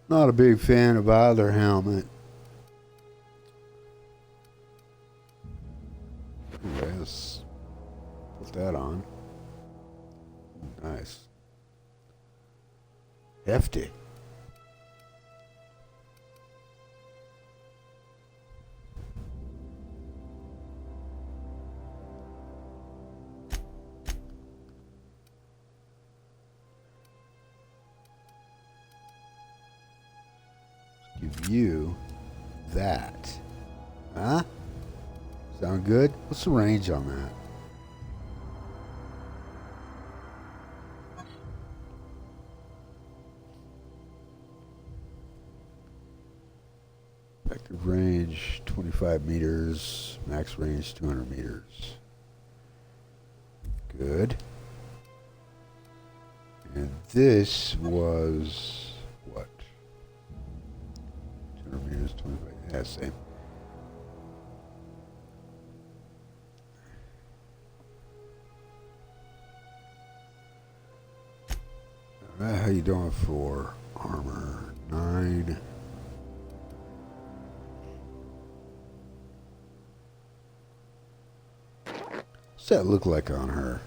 Not a big fan of either helmet. Okay, let's put that on. Nice. Hefty. Give you that. Huh? Sound good? What's the range on that? Effective range 25 meters, max range 200 meters. Good. And this was what? 200 meters, 25. Yeah, same. All right, how you doing for armor? 9. What's that look like on her?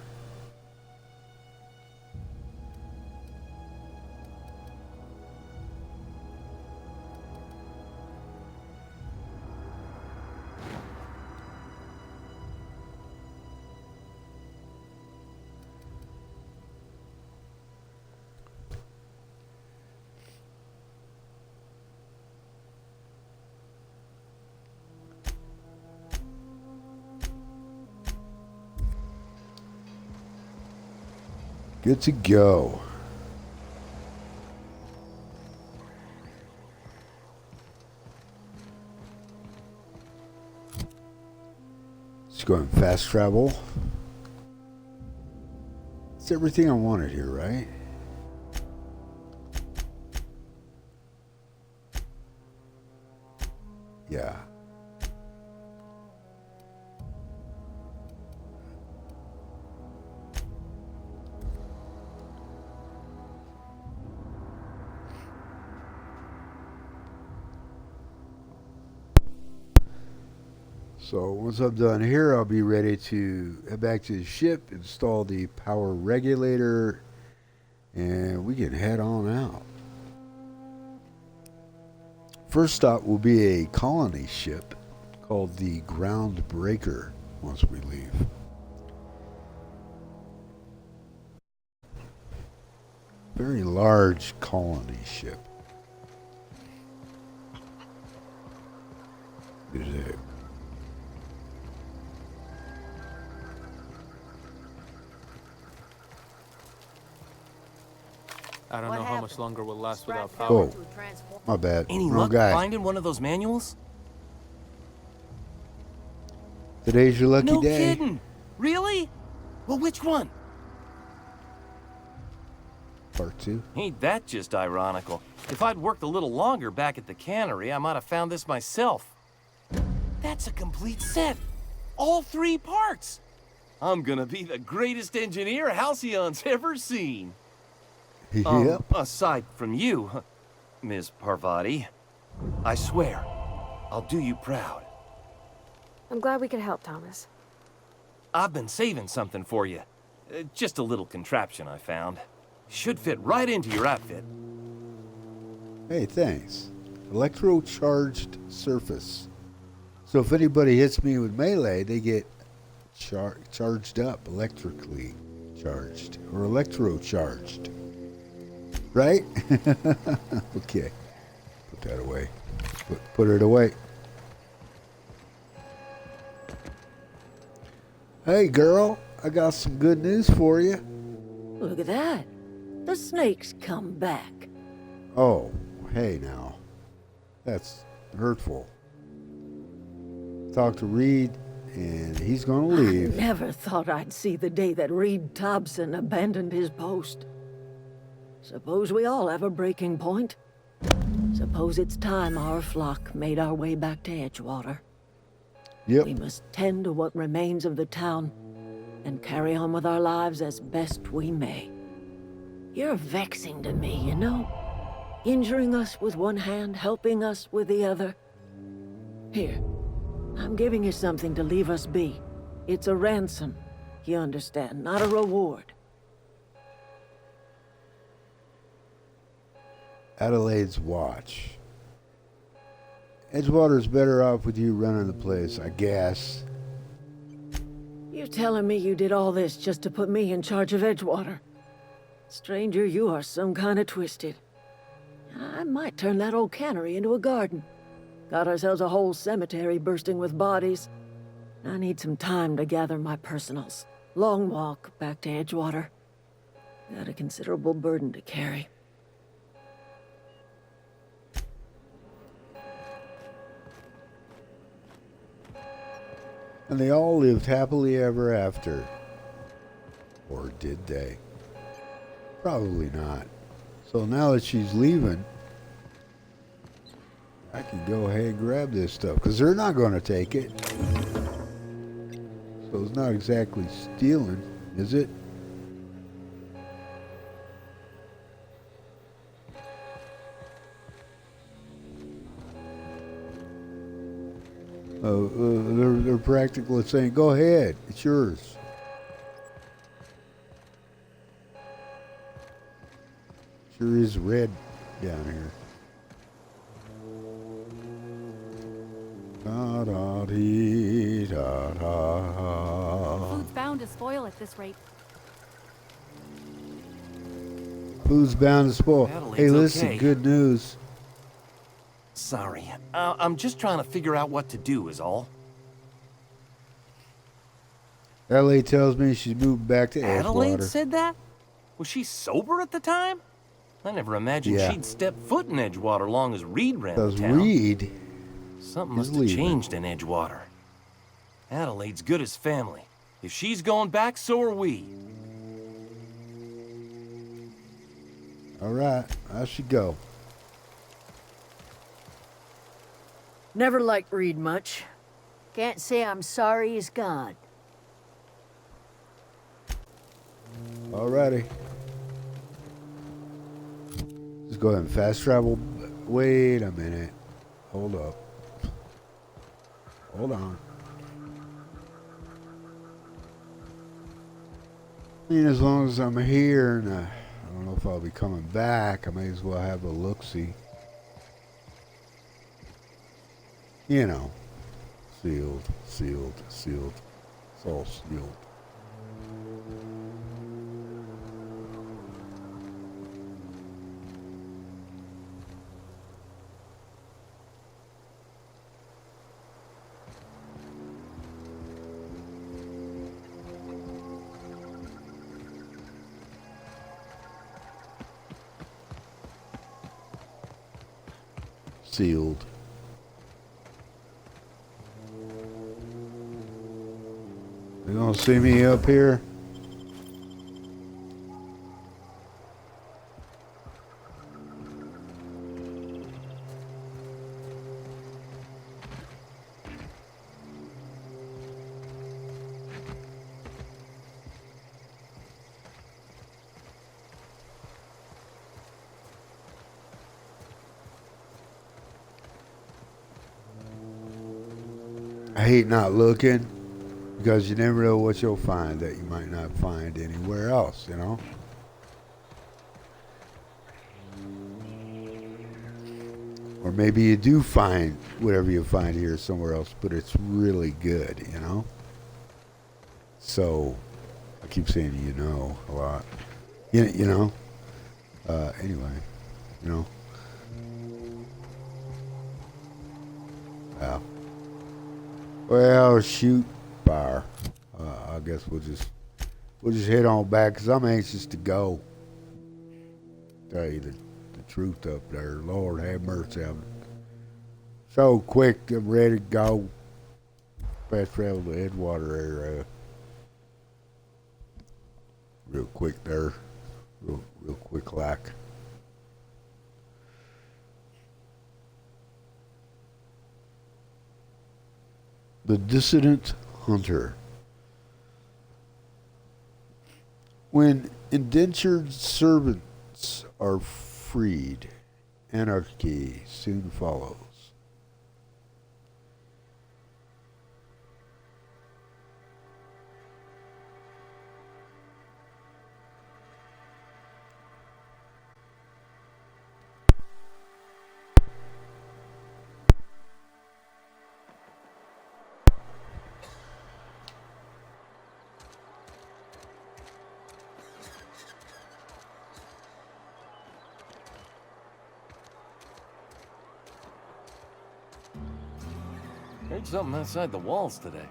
Good to go. Let's go in fast travel. It's everything I wanted here, right? Yeah. So once I'm done here, I'll be ready to head back to the ship, install the power regulator, and we can head on out. First stop will be a colony ship called the Groundbreaker once we leave. Very large colony ship. Is it? I don't know how much longer we'll last without power. Oh, my bad. Any Wrong luck guy. finding one of those manuals? Today's your lucky No day. kidding. Really? Well, which one? Part 2. Ain't that just ironical? If I'd worked a little longer back at the cannery, I might have found this myself. That's a complete set. All 3 parts. I'm gonna be the greatest engineer Halcyon's ever seen. Yep. Aside from you, Ms. Parvati, I swear, I'll do you proud. I'm glad we could help, Thomas. I've been saving something for you. Just a little contraption I found. Should fit right into your outfit. Hey, thanks. Electro-charged surface. So if anybody hits me with melee, they get charged up, electrically charged, or electro-charged. Right? Okay. Put that away. Put it away. Hey, girl. I got some good news for you. Look at that. The snake's come back. Oh, hey now. That's hurtful. Talk to Reed, and he's gonna leave. I never thought I'd see the day that Reed Thompson abandoned his post. Suppose we all have a breaking point. Suppose it's time our flock made our way back to Edgewater. Yep. We must tend to what remains of the town and carry on with our lives as best we may. You're vexing to me, you know? Injuring us with one hand, helping us with the other. Here, I'm giving you something to leave us be. It's a ransom, you understand, not a reward. Adelaide's watch. Edgewater's better off with you running the place, I guess. You telling me you did all this just to put me in charge of Edgewater? Stranger, you are some kind of twisted. I might turn that old cannery into a garden. Got ourselves a whole cemetery bursting with bodies. I need some time to gather my personals. Long walk back to Edgewater. Got a considerable burden to carry. And they all lived happily ever after. Or did they? Probably not. So now that she's leaving, I can go ahead and grab this stuff, because they're not going to take it. So it's not exactly stealing, is it? They're practically saying, go ahead, it's yours. Sure is red down here. Da da dee da da. Food's bound to spoil at this rate. Food's bound to spoil. Adelaide's Hey, listen, okay. good news. Sorry. I'm just trying to figure out what to do is all. Adelaide tells me she's moving back to Adelaide Edgewater. said that? Was she sober at the time? I never imagined Yeah. she'd step foot in Edgewater long as Reed ran the Because town. Reed Something is must have leaving. changed in Edgewater. Adelaide's good as family. If she's going back, so are we. All right, I should go. Never liked Reed much. Can't say I'm sorry he's gone. Alrighty. Let's go ahead and fast travel. Wait a minute. Hold up. Hold on. I mean, as long as I'm here, and I don't know if I'll be coming back, I may as well have a look-see. You know. Sealed, sealed, sealed. It's all sealed. Sealed. You gonna see me up here? I hate not looking, because you never know what you'll find that you might not find anywhere else, you know? Or maybe you do find whatever you find here somewhere else, but it's really good, you know? So, I keep saying you know a lot. You know? Anyway, you know? Wow. Well, shoot, fire. I guess we'll just head on back, because I'm anxious to go. Tell you the truth up there. Lord have mercy. I'm so quick, I'm ready to go. Fast travel to Edgewater area. Real quick there. Real quick like. The Dissident Hunter. When indentured servants are freed, Anarchy soon follows. Heard something outside the walls today.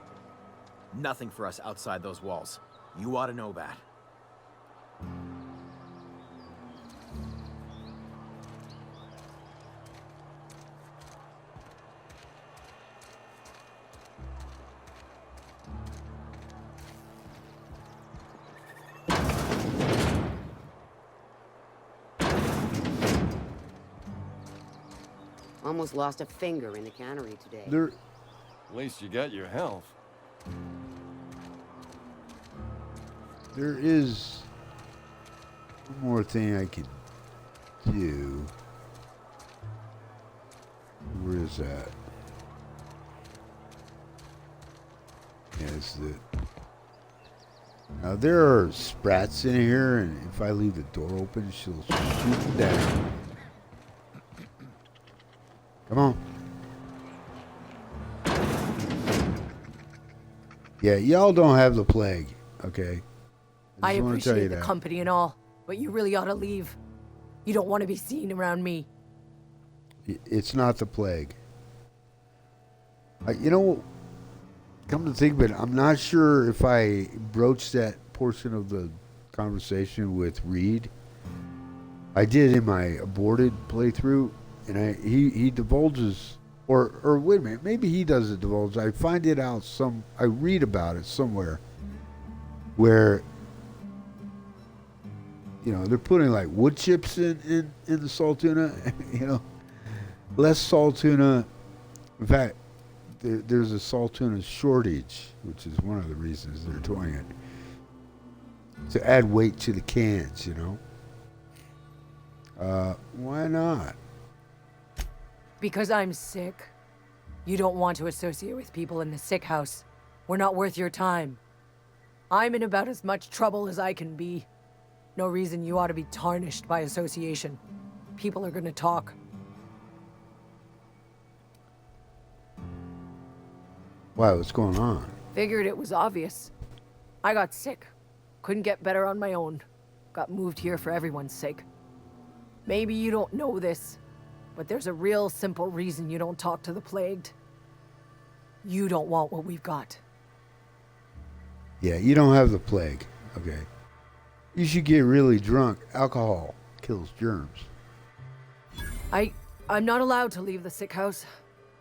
Nothing for us outside those walls. You ought to know that. Almost lost a finger in the cannery today. There, At least you got your health. there is one more thing I could do. Where is that? Yeah, it's the. Now there are sprats in here, and if I leave the door open, she'll shoot down. Come on. Yeah, y'all don't have the plague, okay? I just wanna tell you appreciate the that. company and all, but you really ought to leave. You don't want to be seen around me. It's not the plague. You know, come to think of it, I'm not sure if I broached that portion of the conversation with Reed. I did in my aborted playthrough, and he divulges, or wait a minute, maybe he doesn't divulge. I find it out I read about it somewhere, where they're putting like wood chips in the salt tuna, less salt tuna. In fact, there's a salt tuna shortage, which is one of the reasons they're doing it, to add weight to the cans. Why not? Because I'm sick. You don't want to associate with people in the sick house. We're not worth your time. I'm in about as much trouble as I can be. No reason you ought to be tarnished by association. People are gonna talk. Why, what's going on? Figured it was obvious. I got sick. Couldn't get better on my own. Got moved here for everyone's sake. Maybe you don't know this, but there's a real simple reason you don't talk to the plagued. You don't want what we've got. Yeah, you don't have the plague, okay? You should get really drunk. Alcohol kills germs. I'm not allowed to leave the sick house.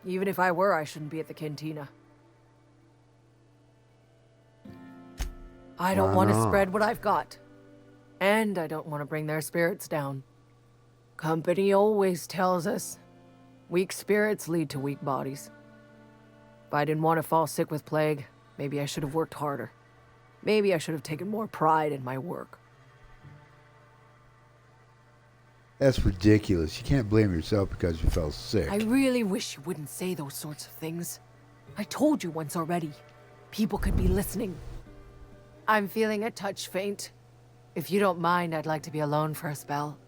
Even if I were, I shouldn't be at the cantina. I don't Why want to not? spread what I've got. And I don't want to bring their spirits down. Company always tells us, weak spirits lead to weak bodies. If I didn't want to fall sick with plague, maybe I should have worked harder. Maybe I should have taken more pride in my work. That's ridiculous. You can't blame yourself because you fell sick. I really wish you wouldn't say those sorts of things. I told you once already. People could be listening. I'm feeling a touch faint. If you don't mind, I'd like to be alone for a spell.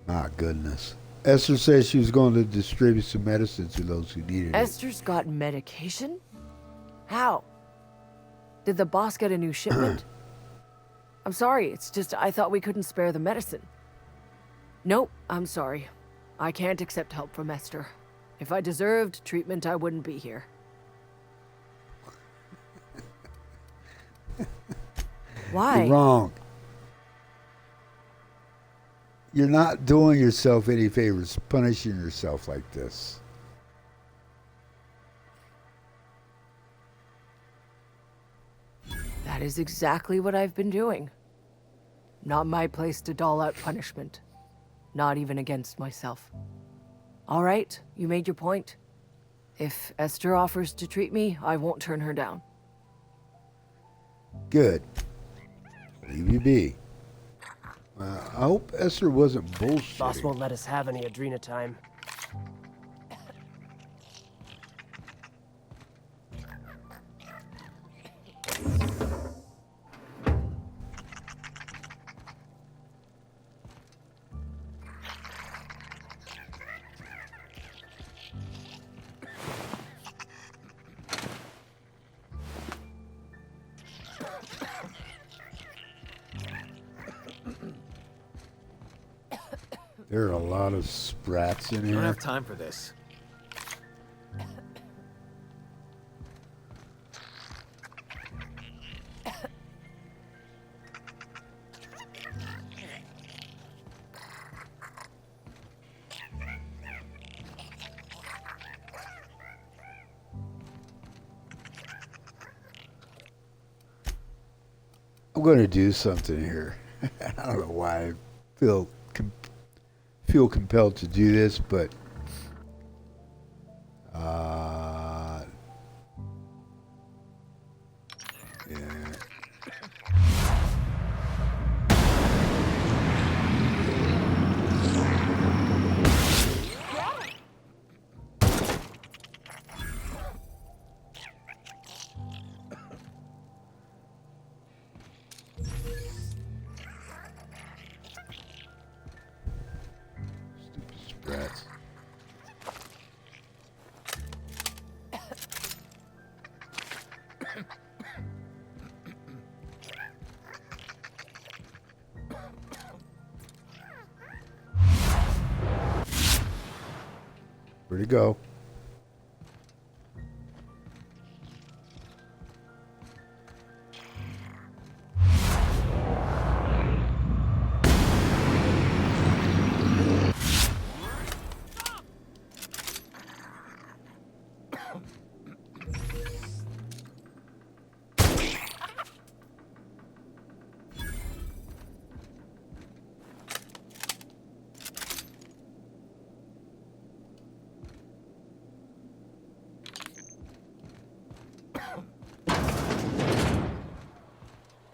My goodness. Esther says she was going to distribute some medicine to those who needed it. Esther's got medication? How? Did the boss get a new shipment? I'm sorry, it's just I thought we couldn't spare the medicine. Nope, I'm sorry. I can't accept help from Esther. If I deserved treatment, I wouldn't be here. Why? You're wrong. You're not doing yourself any favors, punishing yourself like this. That is exactly what I've been doing. Not my place to dole out punishment. Not even against myself. All right, you made your point. If Esther offers to treat me, I won't turn her down. Good. Leave you be. I hope Esther wasn't bullshitting. Boss won't let us have any Adrena time. There are a lot of sprats in I don't here. have time for this. I'm going to do something here. I don't know why I feel compelled to do this, but yeah. Stupid sprats. Where'd he go?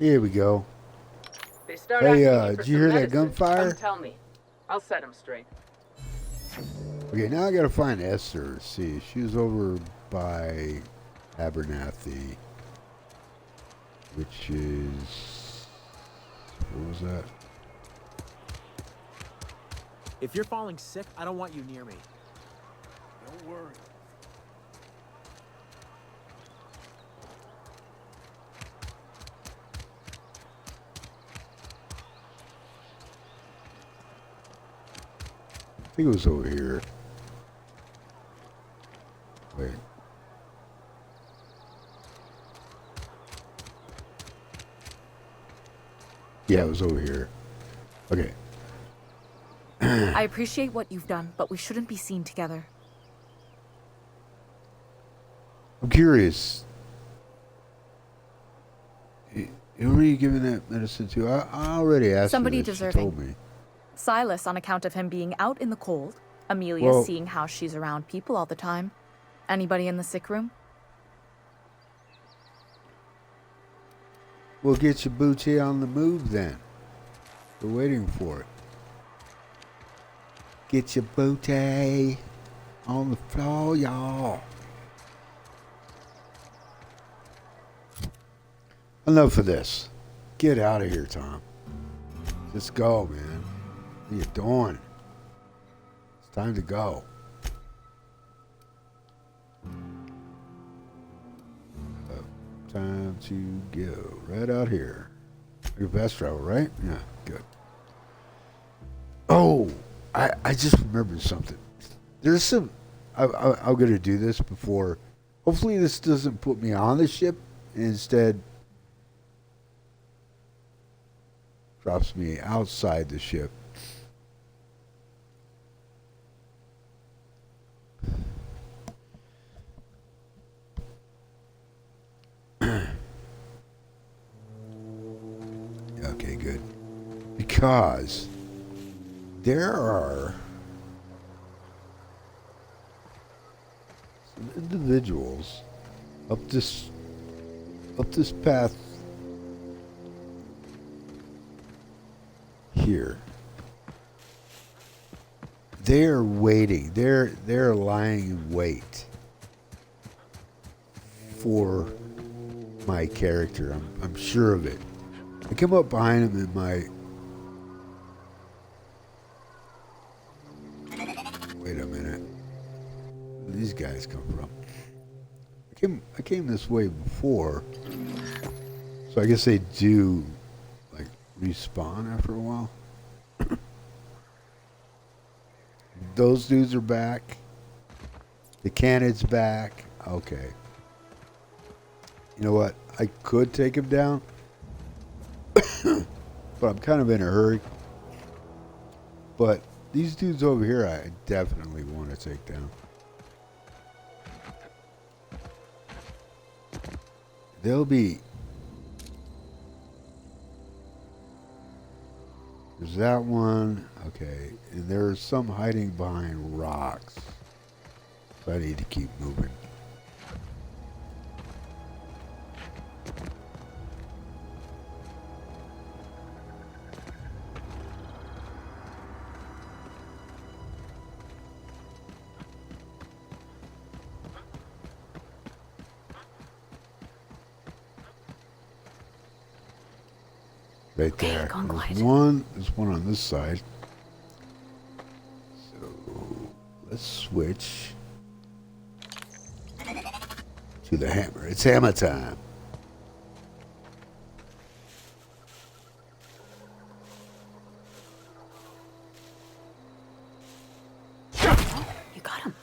Here we go. They start Hey, asking you for did you some hear that medicine, gunfire? Come tell me. I'll set them straight. Okay, now I gotta find Esther. Let's see, she was over by Abernathy, which is, what was that? If you're falling sick, I don't want you near me. Don't worry. I think it was over here. Wait. Yeah, it was over here. Okay. I appreciate what you've done, but we shouldn't be seen together. I'm curious. Who are you giving that medicine to? I already asked Somebody her this. She deserving. told me. Silas, on account of him being out in the cold. Amelia, Well- seeing how she's around people all the time. Anybody in the sick room? We'll get your booty on the move then. We're waiting for it. Get your booty on the floor, y'all. Enough of this. Get out of here, Tom. Let's go, man. What are you doing? It's time to go. Time to go. Right out here. Your fast travel, right? Yeah, good. Oh, I just remembered something. There's some... I'm going to do this before... Hopefully this doesn't put me on the ship. Instead... drops me outside the ship. Okay, good. Because there are some individuals up this path here. They're waiting. They're lying in wait for my character. I'm sure of it. I come up behind him in my... Wait a minute. Where did these guys come from? I came this way before, so I guess they do like respawn after a while. Those dudes are back. The cannon's back. Okay. You know what? I could take him down, but I'm kind of in a hurry. But these dudes over here, I definitely want to take down. They'll be... There's that one. Okay. And there's some hiding behind rocks. So I need to keep moving. Right there. There's one on this side. So let's switch to the hammer. It's hammer time. You got him.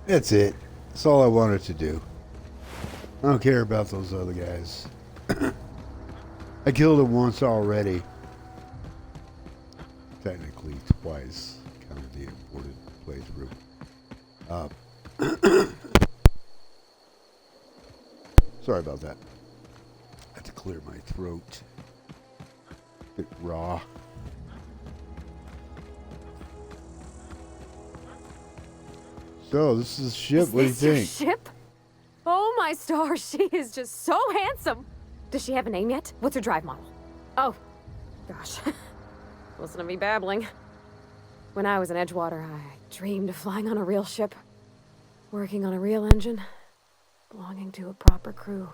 That's it. That's all I wanted to do. I don't care about those other guys. I killed him once already. Technically twice. Kind of the imported playthrough. Sorry about that. I had to clear my throat. A bit raw. So, this is a ship. What do you think? Ship? Oh my stars, she is just so handsome. Does she have a name yet? What's her drive model? Oh, gosh. Listen to me babbling. When I was in Edgewater, I dreamed of flying on a real ship, working on a real engine, belonging to a proper crew.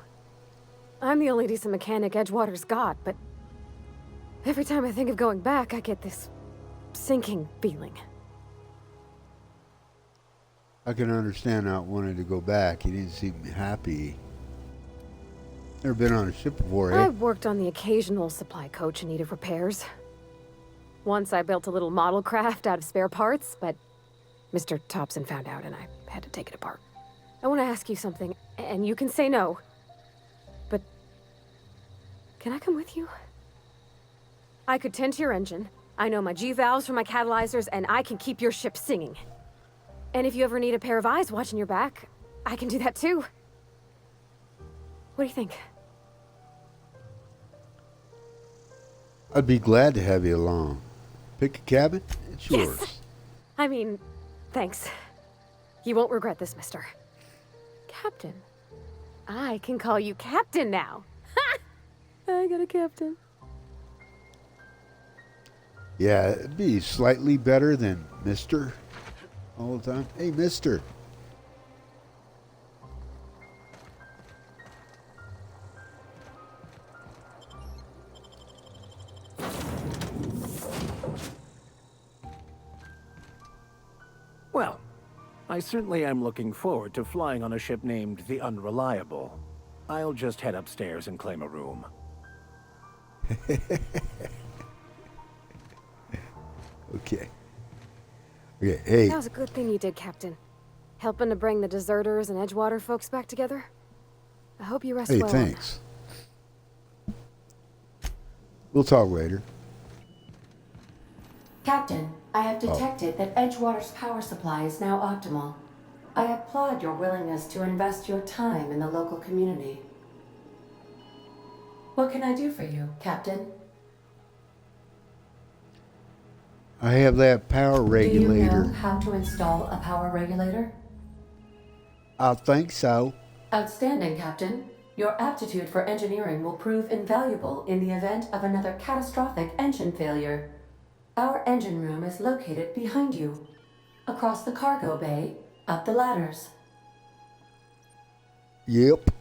I'm the only decent mechanic Edgewater's got, but every time I think of going back, I get this sinking feeling. I can understand not wanting to go back. He didn't seem happy. Never been on a ship before, eh? I've worked on the occasional supply coach in need of repairs. Once I built a little model craft out of spare parts, but Mr. Thompson found out and I had to take it apart. I want to ask you something, and you can say no. But can I come with you? I could tend to your engine. I know my G-valves for my catalyzers, and I can keep your ship singing. And if you ever need a pair of eyes watching your back, I can do that too. What do you think? I'd be glad to have you along. Pick a cabin, it's yours. Yes. I mean, thanks. You won't regret this, mister. Captain. I can call you Captain now. Ha! I got a captain. Yeah, it'd be slightly better than Mr. all the time. Hey, Mister. Well, I certainly am looking forward to flying on a ship named the Unreliable. I'll just head upstairs and claim a room. Okay. Okay, hey. That was a good thing you did, Captain. Helping to bring the deserters and Edgewater folks back together. I hope you rest Hey, well. thanks. We'll talk later. Captain, I have detected that Edgewater's power supply is now optimal. I applaud your willingness to invest your time in the local community. What can I do for you, Captain? I have that power regulator. Do you know how to install a power regulator? I think so. Outstanding, Captain. Your aptitude for engineering will prove invaluable in the event of another catastrophic engine failure. Our engine room is located behind you. Across the cargo bay, up the ladders. Yep.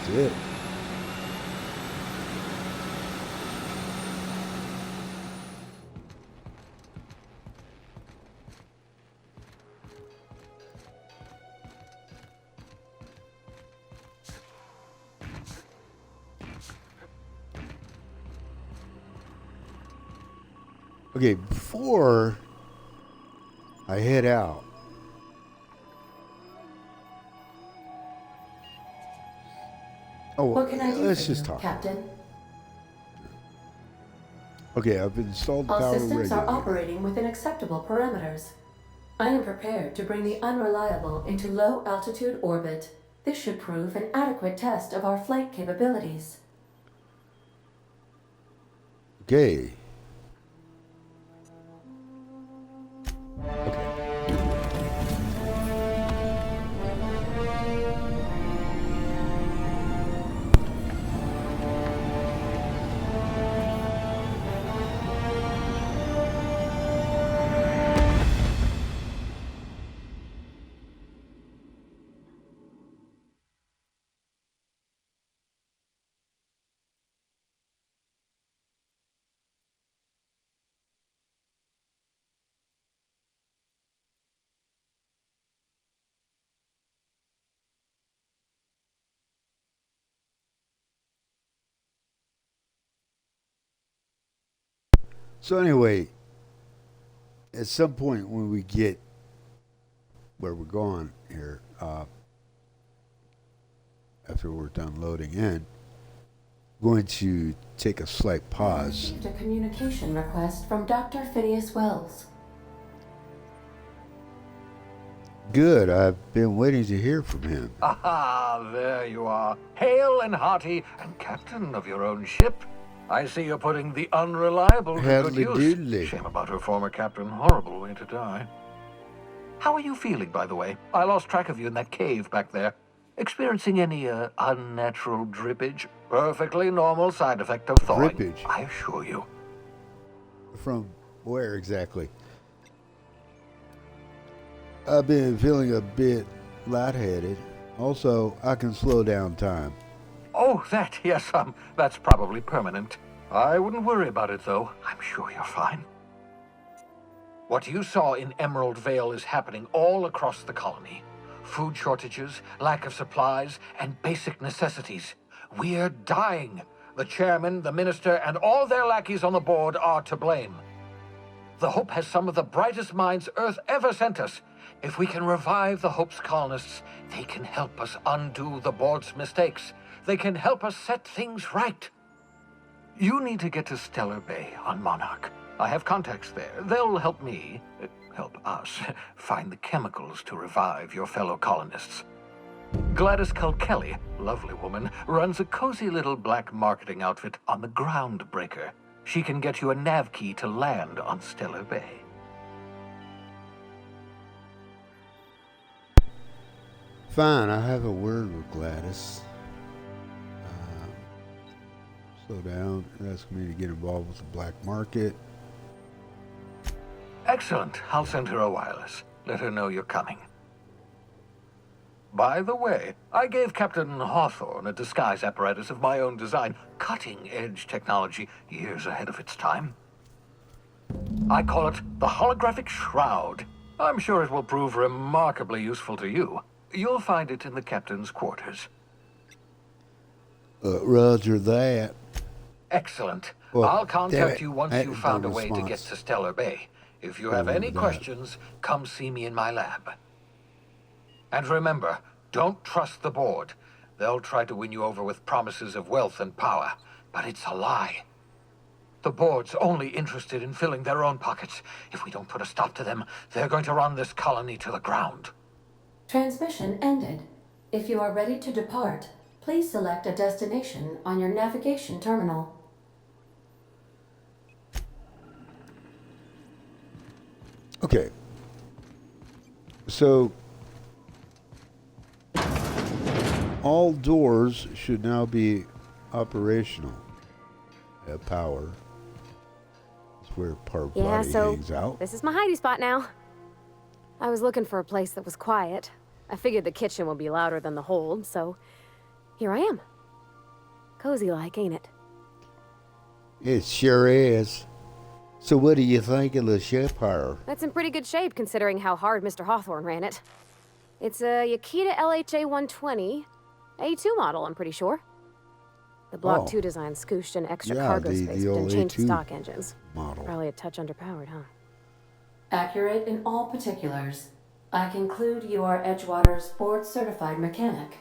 That's it. Okay, before I head out, What can I do let's for just you, talk. Captain? Okay, I've installed the All power systems are regulator. operating within acceptable parameters. I am prepared to bring the Unreliable into low-altitude orbit. This should prove an adequate test of our flight capabilities. Okay. So anyway, at some point when we get where we're going here, after we're done loading in, going to take a slight I pause. received a communication request from Dr. Phineas Wells. Good. I've been waiting to hear from him. Ah, there you are. Hale and hearty, and captain of your own ship. I see you're putting the Unreliable to good Howdy use. doodly. Shame about her former captain. Horrible way to die. How are you feeling, by the way? I lost track of you in that cave back there. Experiencing any, unnatural drippage? Perfectly normal side effect of thawing. Drippage? I assure you. From where exactly? I've been feeling a bit lightheaded. Also, I can slow down time. Oh, that, yes, that's probably permanent. I wouldn't worry about it, though. I'm sure you're fine. What you saw in Emerald Vale is happening all across the colony. Food shortages, lack of supplies, and basic necessities. We're dying. The chairman, the minister, and all their lackeys on the board are to blame. The Hope has some of the brightest minds Earth ever sent us. If we can revive the Hope's colonists, they can help us undo the board's mistakes. They can help us set things right. You need to get to Stellar Bay on Monarch. I have contacts there. They'll help me, help us, find the chemicals to revive your fellow colonists. Gladys Kelly, lovely woman, runs a cozy little black marketing outfit on the Groundbreaker. She can get you a nav key to land on Stellar Bay. Fine, I have a word with Gladys. Slow down. Ask me to get involved with the black market. Excellent. I'll send her a wireless. Let her know you're coming. By the way, I gave Captain Hawthorne a disguise apparatus of my own design, cutting-edge technology years ahead of its time. I call it the holographic shroud. I'm sure it will prove remarkably useful to you. You'll find it in the captain's quarters. Roger that. Excellent. Well, I'll contact you once I you've found a no way to get response. to Stellar Bay. If you have any questions, come see me in my lab. And remember, don't trust the board. They'll try to win you over with promises of wealth and power, but it's a lie. The board's only interested in filling their own pockets. If we don't put a stop to them, they're going to run this colony to the ground. Transmission ended. If you are ready to depart, please select a destination on your navigation terminal. Okay. So, all doors should now be operational. Power. That's where Parvati Yeah, so hangs out. this is my hidey spot now. I was looking for a place that was quiet. I figured the kitchen would be louder than the hold, so here I am. Cozy like, ain't it? It sure is. So what do you think of the ship here? That's in pretty good shape considering how hard Mr. Hawthorne ran it. It's a Yakita LHA 120, A2 model, I'm pretty sure. The Block 2 design scooshed in extra cargo space, but didn't change the stock engines. Model. Probably a touch underpowered, huh? Accurate in all particulars. I conclude you are Edgewater's board-certified mechanic.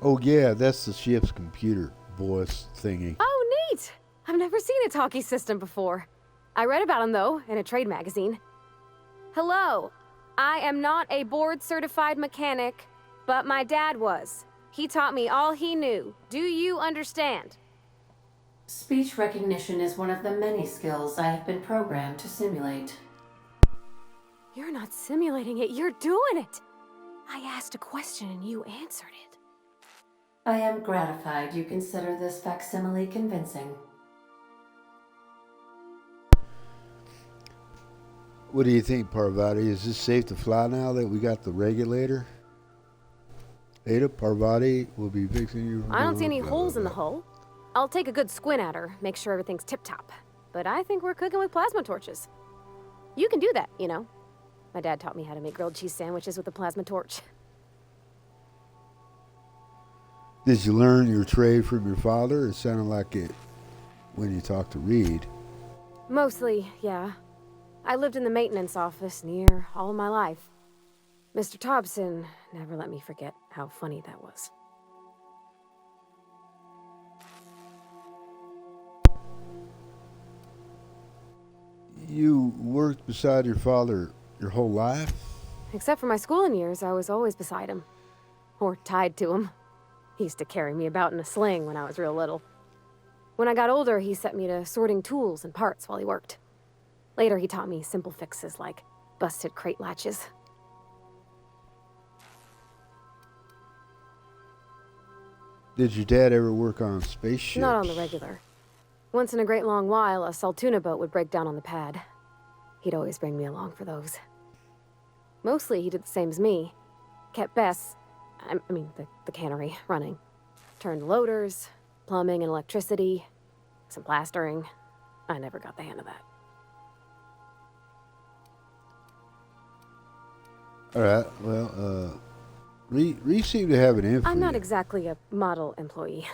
Oh yeah, that's the ship's computer voice thingy. Oh, neat! I've never seen a talkie system before. I read about them, though, in a trade magazine. Hello, I am not a board-certified mechanic, but my dad was. He taught me all he knew. Do you understand? Speech recognition is one of the many skills I have been programmed to simulate. You're not simulating it, you're doing it! I asked a question and you answered it. I am gratified you consider this facsimile convincing. What do you think, Parvati? Is this safe to fly now that we got the regulator? Ada, Parvati will be fixing you. I don't see any holes in the hull. I'll take a good squint at her, make sure everything's tip-top. But I think we're cooking with plasma torches. You can do that, you know. My dad taught me how to make grilled cheese sandwiches with a plasma torch. Did you learn your trade from your father? It sounded like it when you talked to Reed. Mostly, yeah. I lived in the maintenance office near all of my life. Mr. Thompson never let me forget how funny that was. You worked beside your father your whole life? Except for my schooling years, I was always beside him. Or tied to him. He used to carry me about in a sling when I was real little. When I got older, he set me to sorting tools and parts while he worked. Later, he taught me simple fixes like busted crate latches. Did your dad ever work on spaceships? Not on the regular. Once in a great long while, a Saltuna boat would break down on the pad. He'd always bring me along for those. Mostly, he did the same as me. Kept Bess, the cannery, running. Turned loaders, plumbing and electricity, some plastering. I never got the hang of that. All right, well, Reed seemed to have an influence. I'm not exactly a model employee.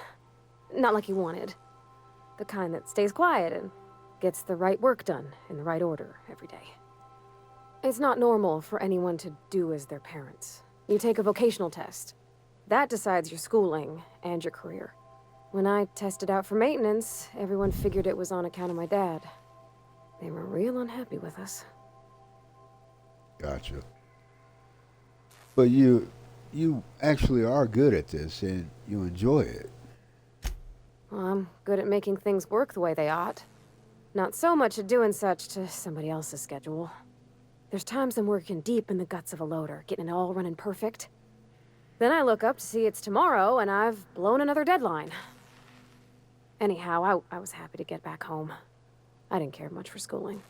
Not like you wanted. The kind that stays quiet and gets the right work done in the right order every day. It's not normal for anyone to do as their parents. You take a vocational test. That decides your schooling and your career. When I tested out for maintenance, everyone figured it was on account of my dad. They were real unhappy with us. Gotcha. But you actually are good at this, and you enjoy it. Well, I'm good at making things work the way they ought. Not so much at doing such to somebody else's schedule. There's times I'm working deep in the guts of a loader, getting it all running perfect. Then I look up to see it's tomorrow, and I've blown another deadline. Anyhow, I was happy to get back home. I didn't care much for schooling.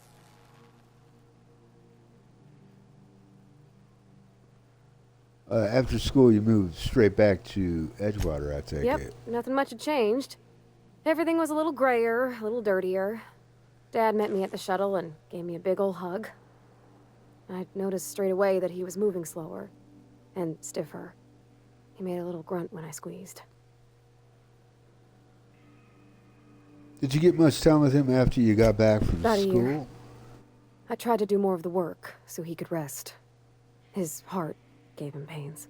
After school, you moved straight back to Edgewater, I take Yep, it. nothing much had changed. Everything was a little grayer, a little dirtier. Dad met me at the shuttle and gave me a big ol' hug. I noticed straight away that he was moving slower and stiffer. He made a little grunt when I squeezed. Did you get much time with him after you got back from About school? a year. I tried to do more of the work so he could rest. His heart gave him pains.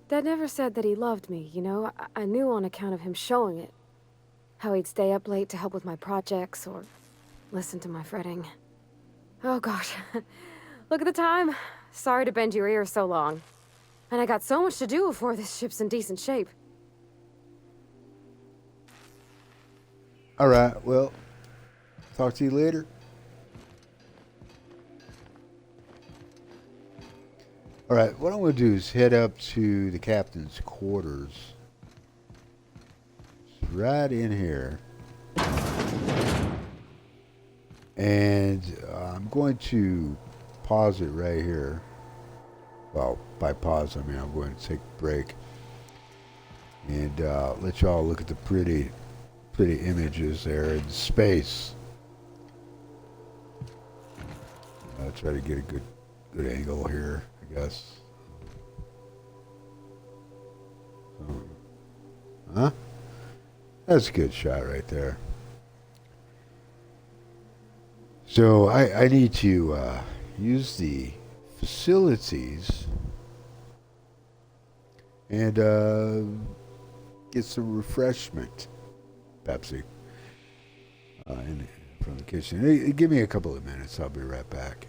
Dad never said that he loved me, you know? I knew on account of him showing it. How he'd stay up late to help with my projects or listen to my fretting. Oh gosh, look at the time. Sorry to bend your ear so long. And I got so much to do before this ship's in decent shape. All right, well, talk to you later. All right, what I'm going to do is head up to the captain's quarters. It's right in here. And I'm going to pause it right here. Well, by pause, I mean I'm going to take a break. And let y'all look at the pretty images there in space. I'll try to get a good angle here, I guess. Huh? That's a good shot right there. So I need to use the facilities and get some refreshment. Pepsi from the kitchen. Hey, give me a couple of minutes. I'll be right back.